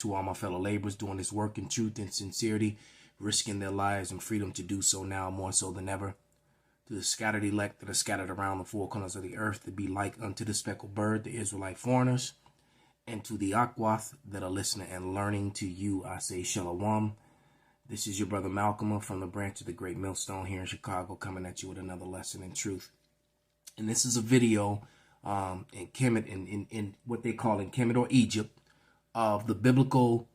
To all my fellow laborers doing this work in truth and sincerity, risking their lives and freedom to do so now more so than ever. To the scattered elect that are scattered around the four corners of the earth, to be like unto the speckled bird, the Israelite foreigners. And to the Akwath that are listening and learning, to you I say Shalom. This is your brother Malchaama from the branch of the Great Millstone here in Chicago, coming at you with another lesson in truth. And this is a video in Kemet, in what they call in Kemet or Egypt, of the biblical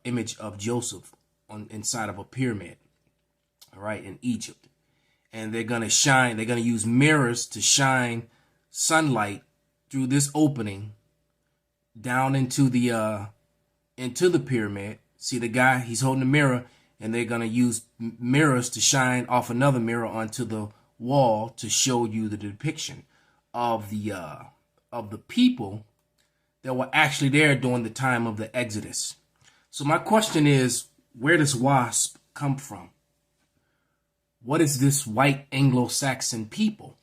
image of Joseph inside of a pyramid, all right, in Egypt. And they're going to use mirrors to shine sunlight through this opening down into the pyramid. See the guy, he's holding a mirror, and they're going to use mirrors to shine off another mirror onto the wall to show you the depiction of the people that were actually there during the time of the Exodus. So my question is, where does WASP come from? What is this white Anglo-Saxon people?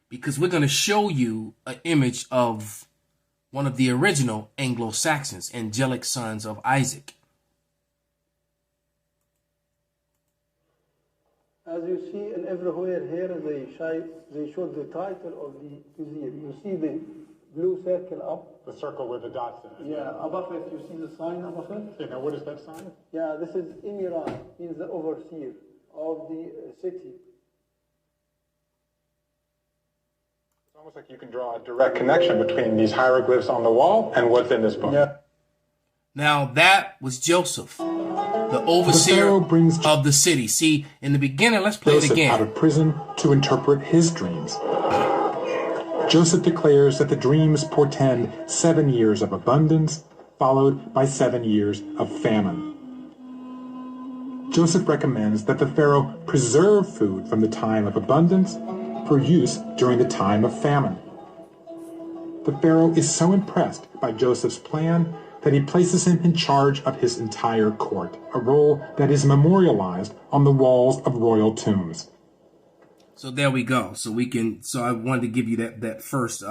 Because we're going to show you an image of one of the original Anglo-Saxons, angelic sons of Isaac. As you see, and everywhere here they show the title of the museum. You see the blue circle up. The circle with the dots in it. Yeah, above it, you see the sign above it? Yeah, now what is that sign? Yeah, this is Imiran, means the overseer of the city. It's almost like you can draw a direct connection between these hieroglyphs on the wall and what's in this book. Yeah. Now that was Joseph, the overseer of the city. See, in the beginning, let's play it again. Out of prison to interpret his dreams. Joseph declares that the dreams portend 7 years of abundance, followed by 7 years of famine. Joseph recommends that the Pharaoh preserve food from the time of abundance for use during the time of famine. The Pharaoh is so impressed by Joseph's plan that he places him in charge of his entire court, a role that is memorialized on the walls of royal tombs. So there we go. So I wanted to give you that first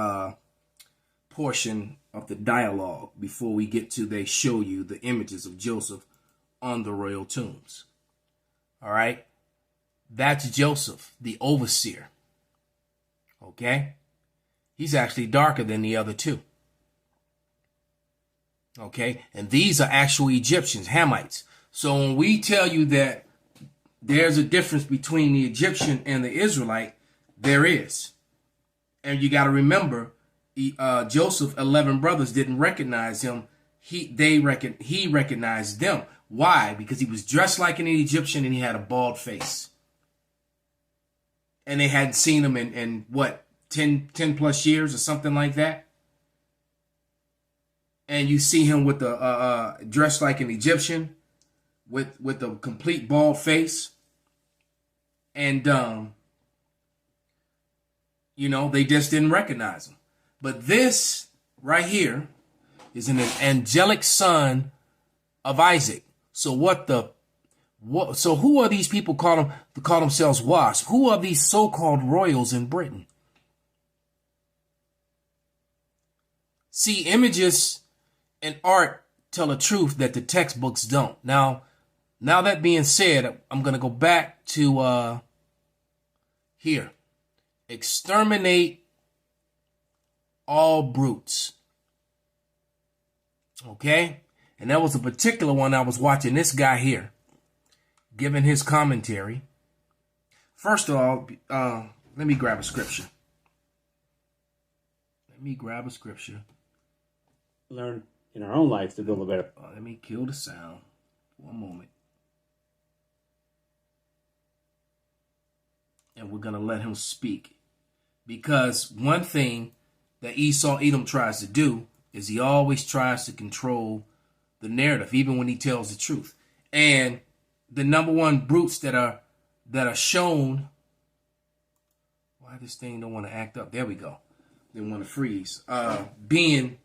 portion of the dialogue before we get to they show you the images of Joseph on the royal tombs. All right. That's Joseph, the overseer. Okay. He's actually darker than the other two. Okay. And these are actual Egyptians, Hamites. So when we tell you that there's a difference between the Egyptian and the Israelite, there is. And you got to remember, Joseph, 11 brothers didn't recognize him. He recognized them. Why? Because he was dressed like an Egyptian and he had a bald face. And they hadn't seen him in what, 10 plus years or something like that. And you see him with the dressed like an Egyptian with a complete bald face. And, they just didn't recognize him. But this right here is an angelic son of Isaac. So so who are these people call themselves WASP? Who are these so-called royals in Britain? See, images and art tell a truth that the textbooks don't. Now that being said, I'm going to go back to here. Exterminate all brutes. Okay? And that was a particular one I was watching this guy here, giving his commentary. First of all, let me grab a scripture. Learn in our own lives to build a better. Let me kill the sound. One moment. And we're going to let him speak. Because one thing that Esau, Edom tries to do is he always tries to control the narrative, even when he tells the truth. And the number one brutes that are shown. Why this thing don't want to act up? There we go. They want to freeze. Being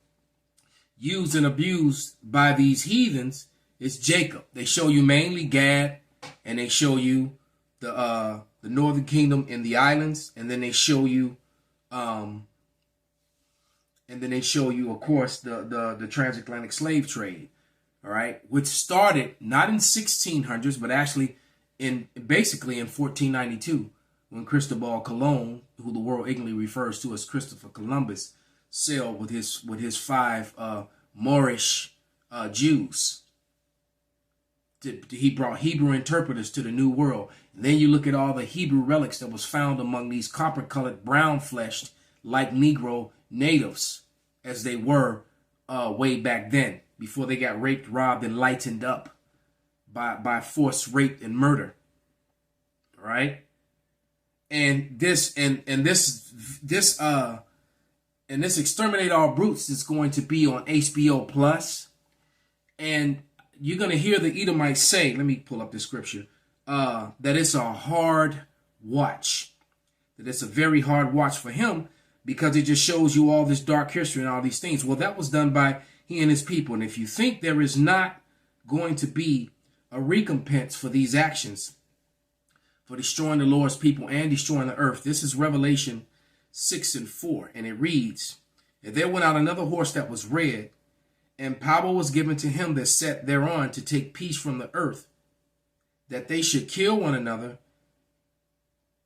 used and abused by these heathens is Jacob. They show you mainly Gad, and they show you the northern kingdom in the islands, and then they show you And then they show you, of course, the transatlantic slave trade, all right, which started not in 1600s, but actually basically in 1492, when Cristobal Colon, who the world ignorantly refers to as Christopher Columbus, sailed with his 5 Moorish Jews. He brought Hebrew interpreters to the New World. And then you look at all the Hebrew relics that was found among these copper-colored, brown-fleshed, like Negro natives, as they were way back then, before they got raped, robbed, and lightened up by forced rape and murder. All right, and this Exterminate All Brutes is going to be on HBO Plus, and you're going to hear the Edomites say, let me pull up the scripture, that it's a hard watch, that it's a very hard watch for him, because it just shows you all this dark history and all these things. Well, that was done by he and his people. And if you think there is not going to be a recompense for these actions, for destroying the Lord's people and destroying the earth, this is Revelation 6:4. And it reads, and there went out another horse that was red, and power was given to him that sat thereon to take peace from the earth, that they should kill one another.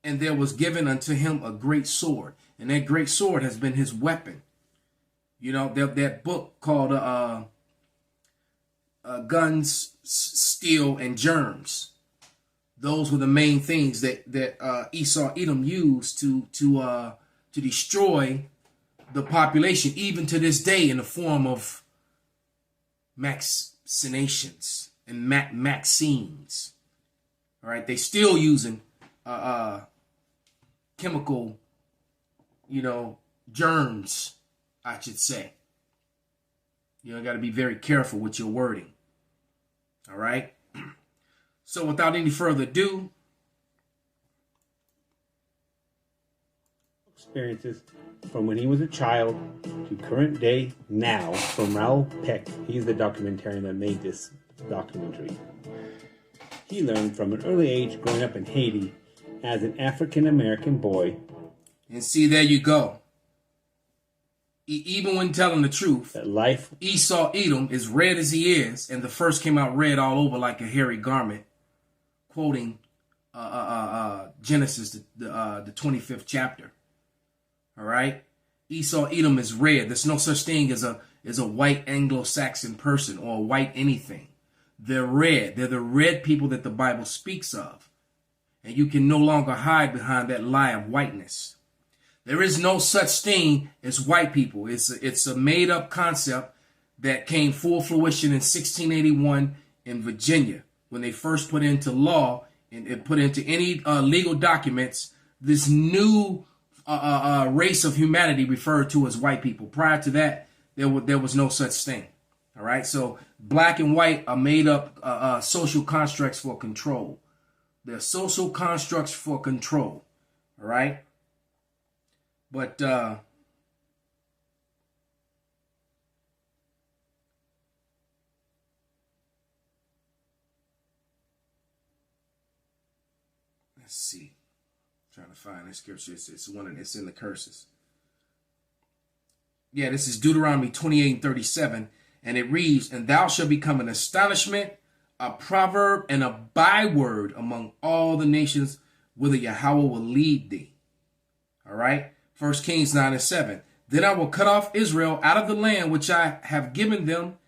And there was given unto him a great sword. And that great sword has been his weapon. You know, that book called Guns, Steel, and Germs. Those were the main things that Esau, Edom used to destroy the population, even to this day, in the form of vaccinations and vaccines. All right, they still using chemical, germs, I should say. Got to be very careful with your wording. All right. So without any further ado, experiences from when he was a child to current day now from Raoul Peck. He's the documentarian that made this documentary. He learned from an early age growing up in Haiti as an African-American boy. And see, there you go. Even when telling the truth, that life, Esau Edom, as red as he is, and the first came out red all over like a hairy garment, quoting Genesis, the 25th chapter. All right, Esau Edom is red. There's no such thing as a white Anglo-Saxon person or a white anything. They're red. They're the red people that the Bible speaks of, and you can no longer hide behind that lie of whiteness. There is no such thing as white people. It's a made-up concept that came full fruition in 1681 in Virginia when they first put into law and put into any legal documents this new race of humanity referred to as white people. Prior to that, there was no such thing. All right, so black and white are made up social constructs for control. They're social constructs for control. All right. But let's see. I'm trying to find this scripture. It's in the curses. Yeah, this is Deuteronomy 28:37, and it reads, "And thou shalt become an astonishment, a proverb, and a byword among all the nations, whither Yahweh will lead thee." All right. 1 Kings 9:7. "Then I will cut off Israel out of the land which I have given them,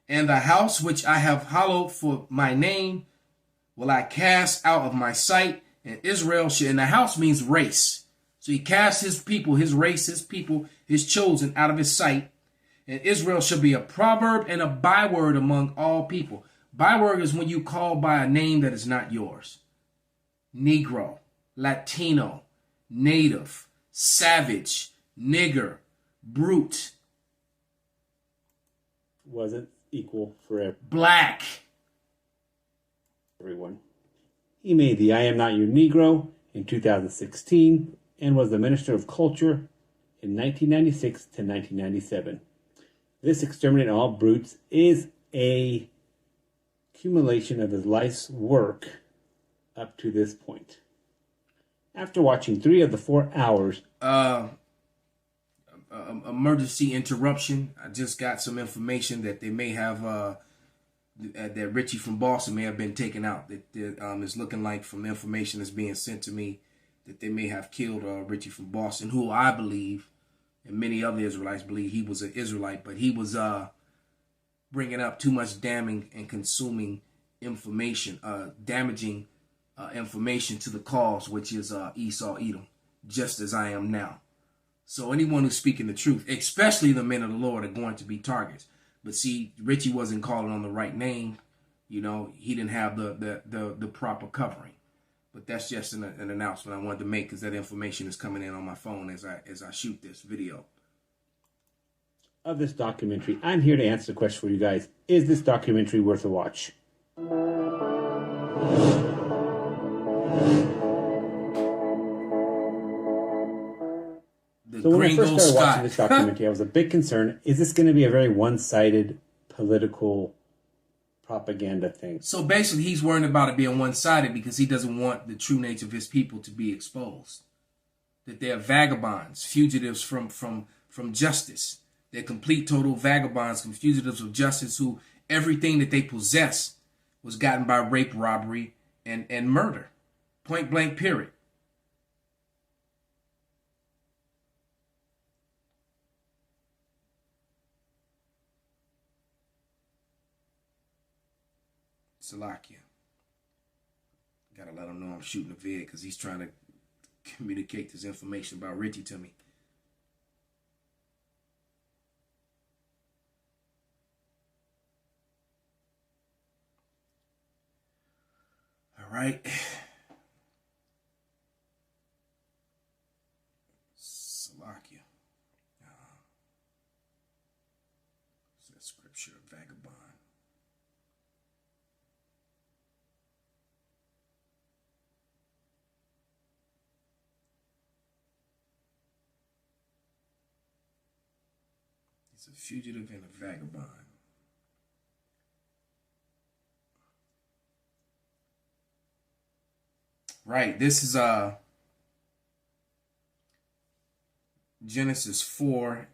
and the house which I have hallowed for my name will I cast out of my sight, and Israel shall," and the house means race. So he cast his people, his race, his people, his chosen out of his sight, and Israel shall be a proverb and a byword among all people. Byword is when you call by a name that is not yours. Negro, Latino, Native, savage, nigger, brute. Wasn't equal for black. Everyone. He made the I Am Not Your Negro in 2016 and was the Minister of Culture in 1996 to 1997. This Exterminate All Brutes is a accumulation of his life's work up to this point. After watching 3 of the 4 hours, emergency interruption. I just got some information that they may have that Richie from Boston may have been taken out. That it's looking like, from the information that's being sent to me, that they may have killed Richie from Boston, who I believe, and many other Israelites believe, he was an Israelite, but he was bringing up too much damning and consuming information, damaging information to the cause, which is Esau, Edom, just as I am now. So anyone who's speaking the truth, especially the men of the Lord, are going to be targets. But see, Richie wasn't calling on the right name. You know, he didn't have the proper covering. But that's just an announcement I wanted to make, because that information is coming in on my phone as I shoot this video. Of this documentary, I'm here to answer the question for you guys. Is this documentary worth a watch? So when I first started watching this documentary, I was a bit concerned. Is this going to be a very one-sided political propaganda thing? So basically, he's worried about it being one-sided because he doesn't want the true nature of his people to be exposed. That they're vagabonds, fugitives from justice. They're complete, total vagabonds, fugitives of justice, who everything that they possess was gotten by rape, robbery, and murder. Point blank, period. Salakia. Gotta let him know I'm shooting a vid, because he's trying to communicate this information about Richie to me. All right. Salakia. That scripture, vagabond. He's a fugitive and a vagabond. Right, this is Genesis 4,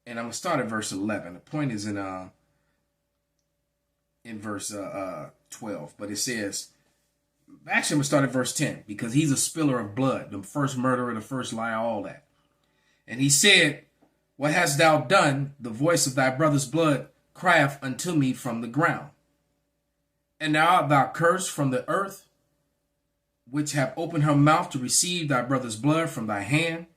and I'm gonna start at verse 11. The point is in verse 12, but it says, actually I'm gonna start at verse 10, because he's a spiller of blood, the first murderer, the first liar, all that. And he said, what hast thou done? The voice of thy brother's blood crieth unto me from the ground. And now art thou cursed from the earth, which have opened her mouth to receive thy brother's blood from thy hand,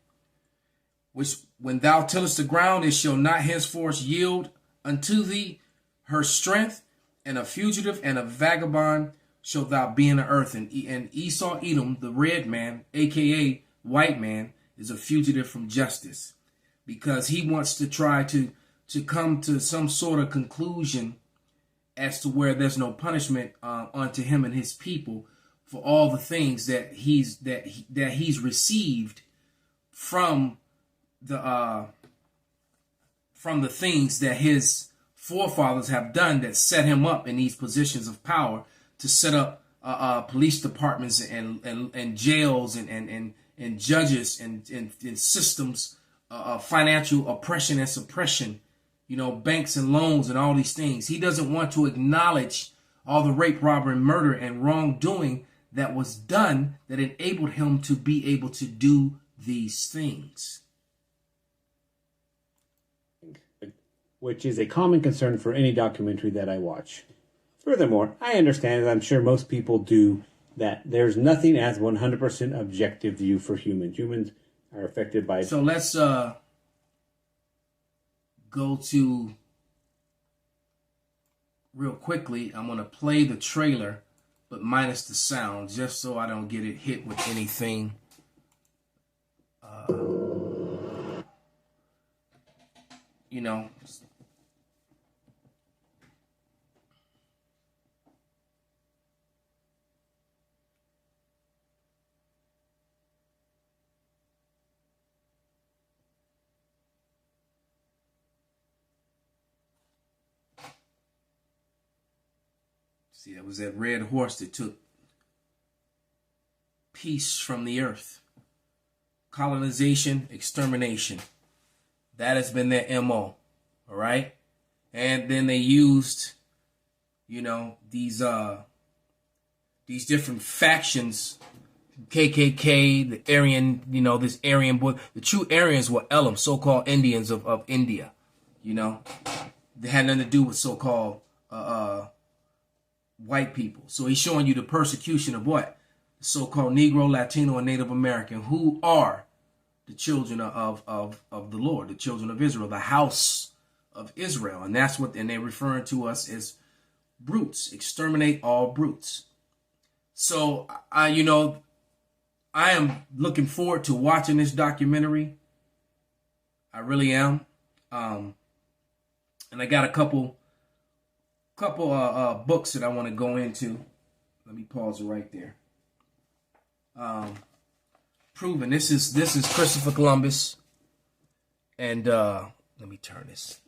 which when thou tillest the ground, it shall not henceforth yield unto thee her strength, and a fugitive and a vagabond shalt thou be in the earth. And Esau, Edom, the red man, a.k.a. white man, is a fugitive from justice, because he wants to try to come to some sort of conclusion as to where there's no punishment unto him and his people for all the things that he's received from the things that his forefathers have done that set him up in these positions of power, to set up police departments and jails and judges and systems of financial oppression and suppression. You know, banks and loans and all these things. He doesn't want to acknowledge all the rape, robbery, murder, and wrongdoing that was done that enabled him to be able to do these things. Which is a common concern for any documentary that I watch. Furthermore, I understand, as I'm sure most people do, that there's nothing as 100% objective view for humans. Humans are affected by... So let's... go to, real quickly, I'm going to play the trailer, but minus the sound, just so I don't get it hit with anything. You know. See, it was that red horse that took peace from the earth. colonization, extermination. That has been their MO. All right. And then they used, you know, these different factions, KKK, the Aryan, you know, this Aryan boy. The true Aryans were Elam, so-called Indians of India. You know, they had nothing to do with so-called white people. So he's showing you the persecution of what? The so-called Negro, Latino, and Native American, who are the children of the Lord, the children of Israel, the house of Israel. And that's what, and they're referring to us as brutes, exterminate all brutes. So, you know, I am looking forward to watching this documentary. I really am. And I got a couple books that I want to go into. Let me pause it right there. Proven. This is Christopher Columbus. And let me turn this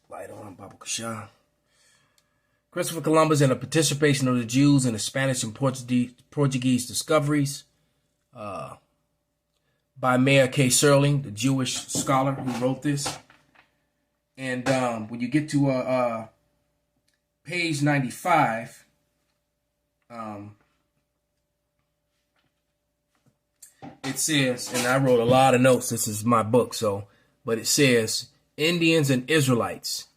light on, Baba Kasha. Christopher Columbus and the participation of the Jews in the Spanish and Portuguese discoveries. By Mayer K. Serling, the Jewish scholar who wrote this. And when you get to page 95, it says, and I wrote a lot of notes, this is my book, so, but it says, Indians and Israelites.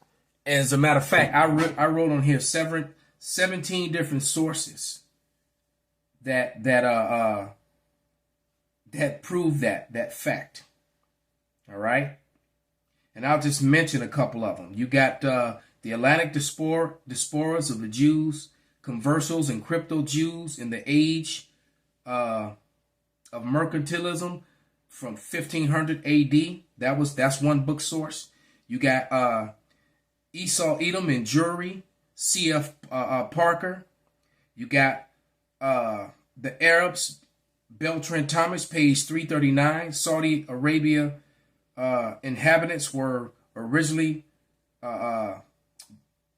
And as a matter of fact, I wrote on here 17 different sources that prove that fact. All right? And I'll just mention a couple of them. You got the Atlantic diasporas of the Jews, conversos and crypto Jews in the age of mercantilism from 1500 AD. That's one book source. You got Esau, Edom, and Jury, C.F. Parker. You got the Arabs, Beltran Thomas, page 339. Saudi Arabia inhabitants were originally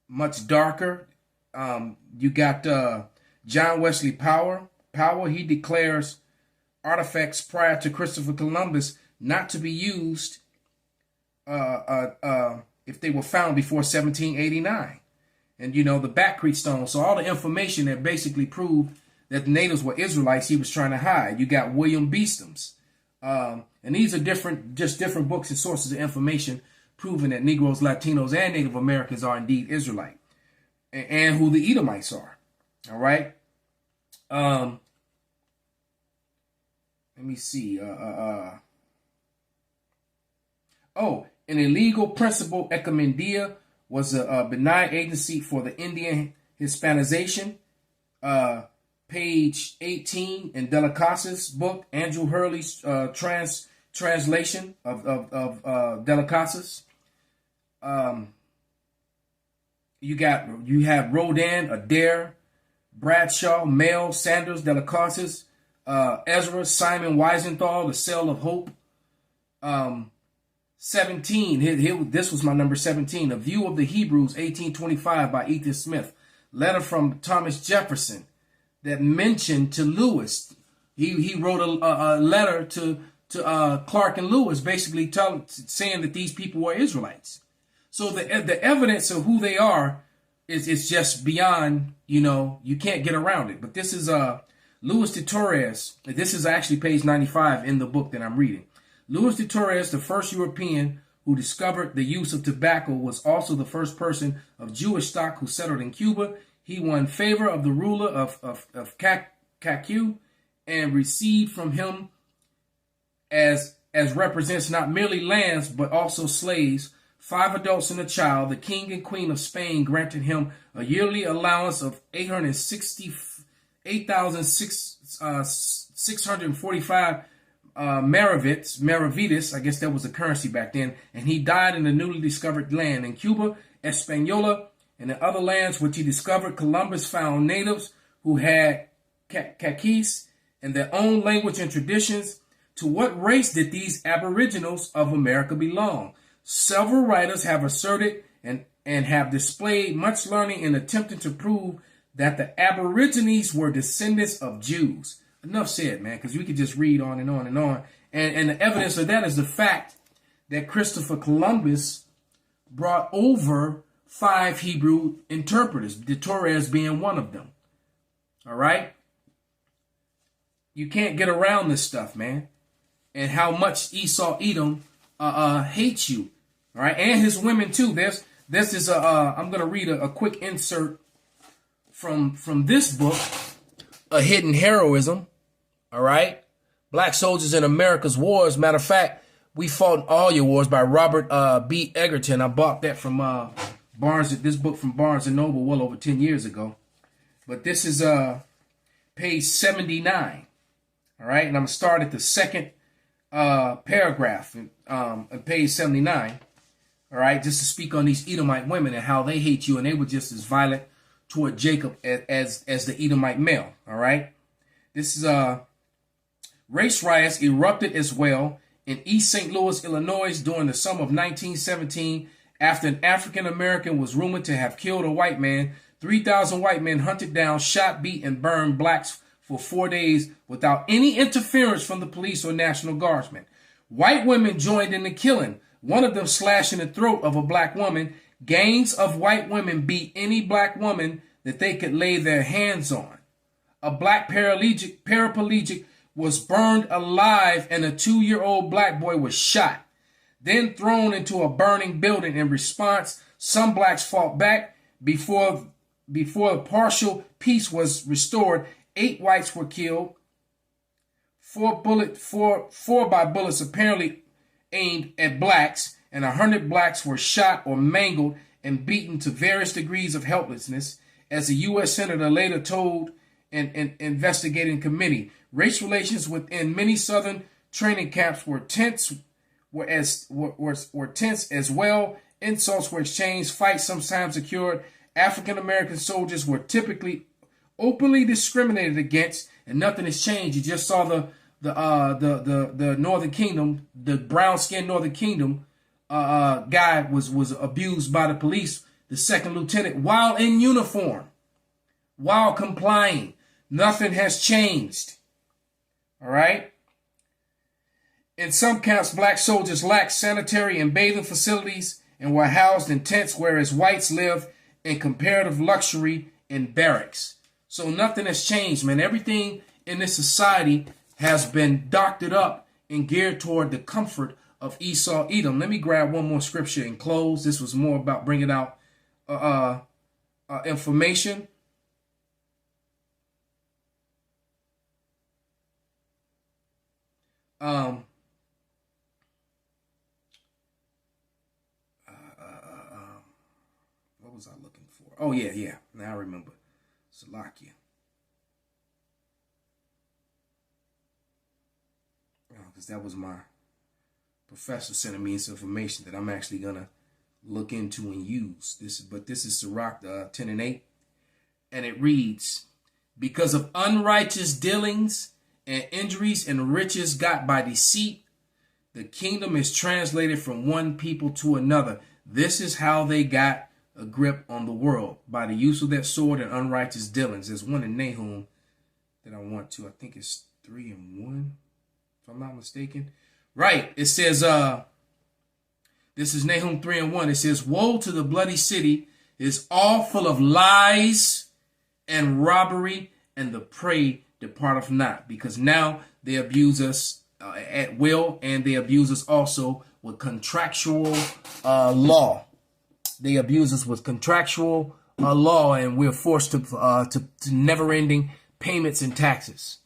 much darker. You got John Wesley Powell. He declares artifacts prior to Christopher Columbus not to be used if they were found before 1789. And, you know, the Backcrete stone. So all the information that basically proved that the natives were Israelites, he was trying to hide. You got William Beeston's. And these are different books and sources of information proving that Negroes, Latinos, and Native Americans are indeed Israelite. And who the Edomites are. All right? Let me see. An illegal principal encomendia was a benign agency for the Indian Hispanization. Page 18 in Delicasis' book, Andrew Hurley's translation of Delicasis. You have Rodin, Adair, Bradshaw, Mail, Sanders, Delicasis, Ezra, Simon Wiesenthal, The Cell of Hope. 17, this was my number 17, A View of the Hebrews, 1825 by Ethan Smith. Letter from Thomas Jefferson that mentioned to Lewis. He wrote a letter to Clark and Lewis, basically saying that these people were Israelites. So the evidence of who they are is just beyond, you know, you can't get around it. But this is Luis de Torres. This is actually page 95 in the book that I'm reading. Luis de Torres, the first European who discovered the use of tobacco, was also the first person of Jewish stock who settled in Cuba. He won favor of the ruler of Cacu and received from him as represents not merely lands but also slaves, 5 adults and a child. The king and queen of Spain granted him a yearly allowance of 868,645 maravedis, I guess that was a currency back then, and he died in the newly discovered land. In Cuba, Hispaniola, and in other lands which he discovered, Columbus found natives who had caquis and their own language and traditions. To what race did these aboriginals of America belong? Several writers have asserted and have displayed much learning in attempting to prove that the aborigines were descendants of Jews. enough said, man, because we could just read on and on and on. And the evidence of that is the fact that Christopher Columbus brought over 5 Hebrew interpreters, de Torres being one of them. All right? You can't get around this stuff, man. And how much Esau, Edom hates you. All right? And his women, too. This is I'm going to read a quick insert from this book, A Hidden Heroism. All right? Black Soldiers in America's Wars. Matter of fact, We Fought in All Your Wars by Robert B. Egerton. I bought that from this book from Barnes & Noble well over 10 years ago. But this is page 79. All right? And I'm going to start at the second paragraph on page 79. All right? Just to speak on these Edomite women and how they hate you. And they were just as violent toward Jacob as the Edomite male. All right? This is race riots erupted as well in East St. Louis, Illinois during the summer of 1917 after an African American was rumored to have killed a white man. 3,000 white men hunted down, shot, beat, and burned blacks for 4 days without any interference from the police or National Guardsmen. White women joined in the killing, one of them slashing the throat of a black woman. Gangs of white women beat any black woman that they could lay their hands on. A black paraplegic was burned alive, and a 2-year-old black boy was shot, then thrown into a burning building. In response, some blacks fought back. Before a partial peace was restored, 8 whites were killed, 4 by bullets apparently aimed at blacks, and 100 blacks were shot or mangled and beaten to various degrees of helplessness, as the U.S. Senator later told an investigating committee. Race relations within many Southern training camps were tense, were tense as well. Insults were exchanged. Fights sometimes occurred. African American soldiers were typically openly discriminated against, and nothing has changed. You just saw the Northern Kingdom, the brown-skinned Northern Kingdom guy was abused by the police, the second lieutenant, while in uniform, while complying. Nothing has changed. All right? In some camps, black soldiers lacked sanitary and bathing facilities and were housed in tents, whereas whites lived in comparative luxury in barracks. So nothing has changed, man. Everything in this society has been doctored up and geared toward the comfort of Esau, Edom. Let me grab one more scripture and close. This was more about bringing out information. What was I looking for? Oh, yeah. Now I remember. Salakia. Because that was my professor sending me some information that I'm actually going to look into and use. This is Sirach 10:8. And it reads, because of unrighteous dealings and injuries and riches got by deceit, the kingdom is translated from one people to another. This is how they got a grip on the world, by the use of that sword and unrighteous dealings. There's one in Nahum that I want to. I think it's 3:1, if I'm not mistaken. Right. It says, this is Nahum 3:1. It says, woe to the bloody city, it is all full of lies and robbery, and the prey departeth not. Because now they abuse us at will, and they abuse us also with contractual law. They abuse us with contractual law, and we're forced to never-ending payments and taxes.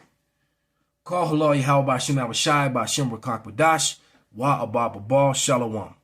Call Halal Yahweh Ba'Shem Abishai Ba'Shem Rakak Badash Wa Abba Babal Shalom.